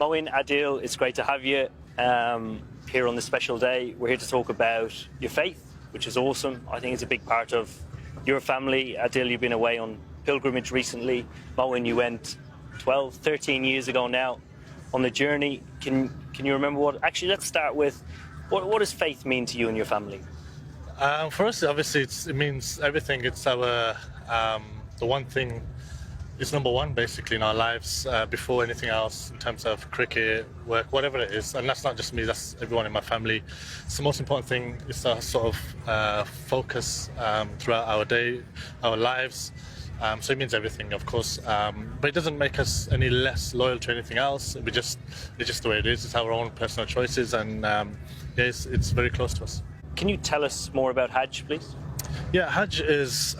Moeen Adil, it's great to have you here on this special day. We're here to talk about your faith, which is awesome. I think it's a big part of your family. Adil, you've been away on pilgrimage recently. Moeen, you went 12, 13 years ago now on the journey. Can you remember what... Actually, let's start with, what does faith mean to you and your family? For us, obviously, it means everything. It's our... the one thing... It's number one, basically, in our lives before anything else in terms of cricket, work, whatever it is. And that's not just me, that's everyone in my family. It's the most important thing. It's our sort of focus throughout our day, our lives. So it means everything, of course. But it doesn't make us any less loyal to anything else. It's just the way it is. It's our own personal choices. And it's very close to us. Can you tell us more about Hajj, please? Yeah, Hajj is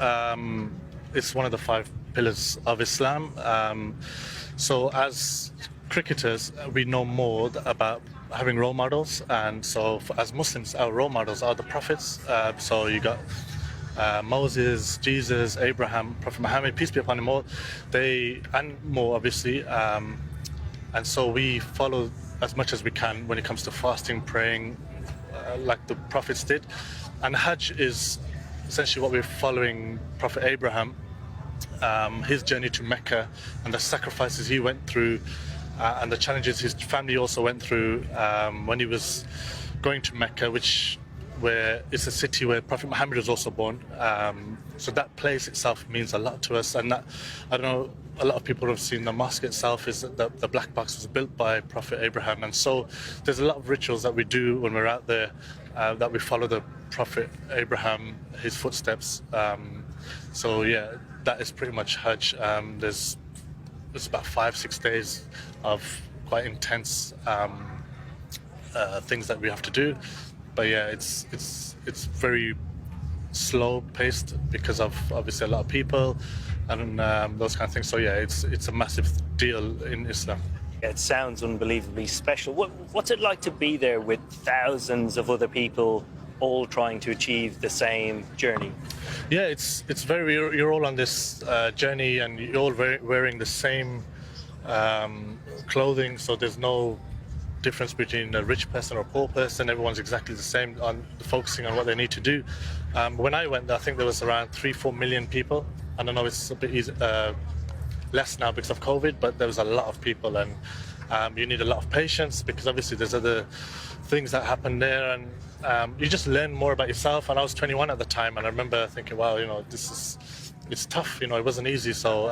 it's one of the 5 pillars of Islam. So as cricketers, we know more about having role models, and so as Muslims, our role models are the prophets. So you got Moses, Jesus, Abraham, Prophet Muhammad, peace be upon them all. And more, obviously. And so we follow as much as we can when it comes to fasting, praying, like the prophets did. And Hajj is essentially what we're following Prophet Abraham, his journey to Mecca and the sacrifices he went through and the challenges his family also went through when he was going to Mecca, where it's a city where Prophet Muhammad was also born. So that place itself means a lot to us, and that, I don't know, a lot of people have seen the mosque itself. Is that the black box was built by Prophet Abraham, and so there's a lot of rituals that we do when we're out there that we follow the Prophet Abraham, his footsteps. So yeah, that is pretty much Hajj. There's about 5-6 days of quite intense things that we have to do, but yeah, it's very slow paced because of obviously a lot of people and those kind of things. So yeah, it's a massive deal in Islam. It sounds unbelievably special. What's it like to be there with thousands of other people all trying to achieve the same journey? Yeah, it's very, you're all on this journey, and you're all wearing the same clothing, so there's no difference between a rich person or a poor person. Everyone's exactly the same, focusing on what they need to do. When I went, I think there was around 3-4 million people. I don't know, it's a bit less now because of COVID, but there was a lot of people, and you need a lot of patience because obviously there's other things that happen there, and you just learn more about yourself. And I was 21 at the time, and I remember thinking, wow, it's tough, it wasn't easy. So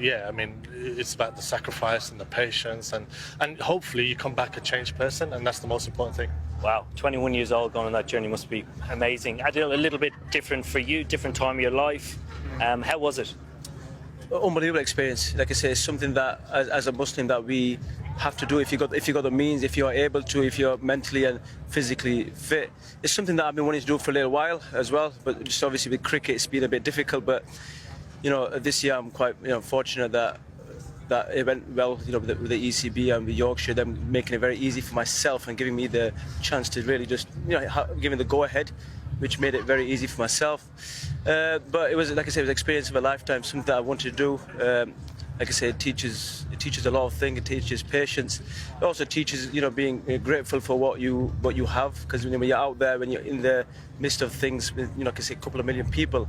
yeah, I mean, it's about the sacrifice and the patience, and hopefully you come back a changed person, and that's the most important thing. Wow, 21 years old, going on that journey must be amazing. Adil, a little bit different for you, different time of your life. How was it? Unbelievable experience. Like I say, it's something that as a Muslim that we have to do if you got the means, if you're able to, if you're mentally and physically fit. It's something that I've been wanting to do for a little while as well, but just obviously with cricket it's been a bit difficult. But this year I'm quite fortunate that it went well, with the ECB and the Yorkshire, them making it very easy for myself and giving me the chance to really just giving the go ahead, which made it very easy for myself. But it was, like I said, it was an experience of a lifetime, something that I wanted to do. Like I said, it teaches a lot of things. It teaches patience. It also teaches, being grateful for what you have. Because when you're out there, when you're in the midst of things, with, like I say, a couple of million people,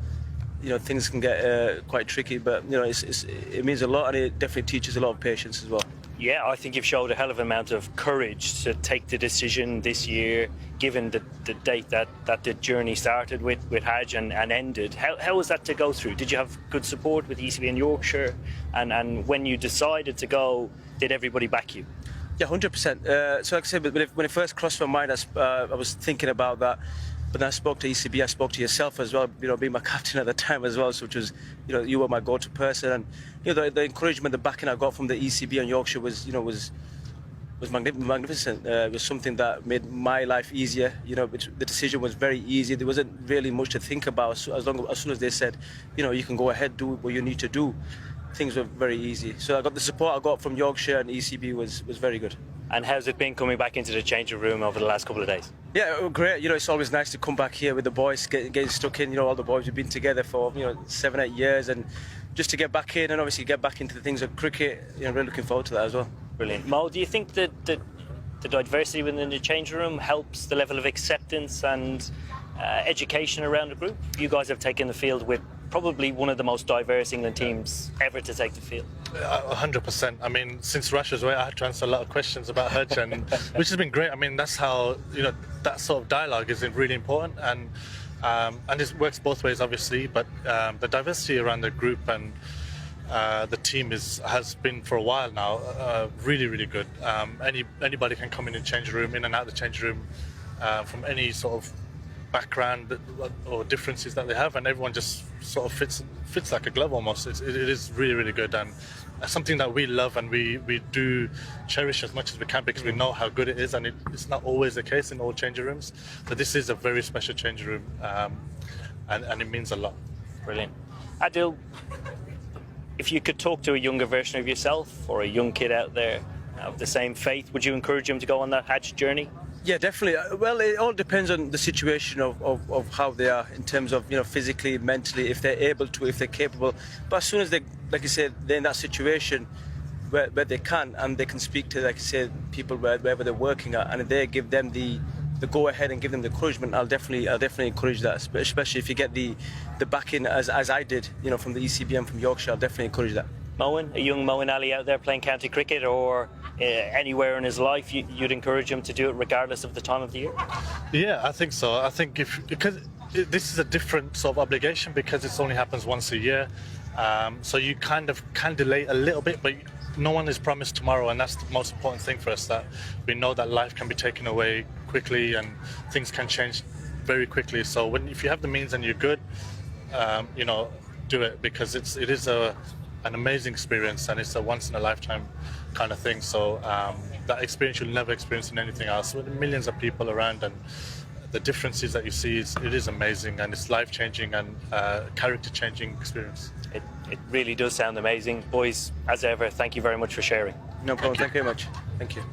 things can get quite tricky. But it means a lot, and it definitely teaches a lot of patience as well. Yeah, I think you've showed a hell of an amount of courage to take the decision this year, given the date that the journey started with Hajj and ended. How was that to go through? Did you have good support with ECB and Yorkshire? And when you decided to go, did everybody back you? Yeah, 100%. So like I said, when it first crossed my mind, I was thinking about that. But then I spoke to ECB, I spoke to yourself as well, being my captain at the time as well, so which was, you were my go-to person. And, the encouragement, the backing I got from the ECB and Yorkshire was magnificent. It was something that made my life easier. The decision was very easy. There wasn't really much to think about. So as soon as they said, you can go ahead, do what you need to do, things were very easy. So I got the support I got from Yorkshire and ECB was very good. And how's it been coming back into the changing room over the last couple of days? Yeah, great. It's always nice to come back here with the boys, getting stuck in. All the boys have been together for 7-8 years, and just to get back in and obviously get back into the things of cricket. Really looking forward to that as well. Brilliant. Mo, do you think that the diversity within the changing room helps the level of acceptance and education around the group? You guys have taken the field with probably one of the most diverse England teams ever to take the field. 100%. I mean, since Russia's away, I had to answer a lot of questions about Hajj, and which has been great. I mean, that's how, you know, that sort of dialogue is really important, and it works both ways, obviously. But the diversity around the group and the team has been for a while now really, really good. Anybody can come in and change the room, in and out of the change room, from any sort of background or differences that they have, and everyone just sort of fits like a glove almost. It is really, really good, and something that we love and we do cherish as much as we can, because we know how good it is, and it's not always the case in all changing rooms, but this is a very special changing room, and it means a lot. Brilliant. Adil, if you could talk to a younger version of yourself or a young kid out there of the same faith, would you encourage him to go on that Hajj journey? Yeah, definitely. Well, it all depends on the situation of how they are in terms of, you know, physically, mentally, if they're able to, if they're capable. But as soon as they, like you said, they're in that situation where they can, and they can speak to, like you said, people wherever they're working at, and if they give them the go ahead and give them the encouragement, I'll definitely encourage that, especially if you get the backing as I did, you know, from the ECBM from Yorkshire. I'll definitely encourage that. Moeen, a young Moeen Ali out there playing county cricket or anywhere in his life, you'd encourage him to do it regardless of the time of the year? Yeah, I think so. I think because this is a different sort of obligation, because it only happens once a year, so you kind of can delay a little bit, but no one is promised tomorrow, and that's the most important thing for us, that we know that life can be taken away quickly and things can change very quickly. So if you have the means and you're good, you know, do it, because it is an amazing experience, and it's a once in a lifetime kind of thing. So that experience you'll never experience in anything else, with millions of people around, and the differences that you see, it is amazing, and it's life changing and character changing experience. It really does sound amazing. Boys, as ever, thank you very much for sharing. No problem. Thank you very much. Thank you.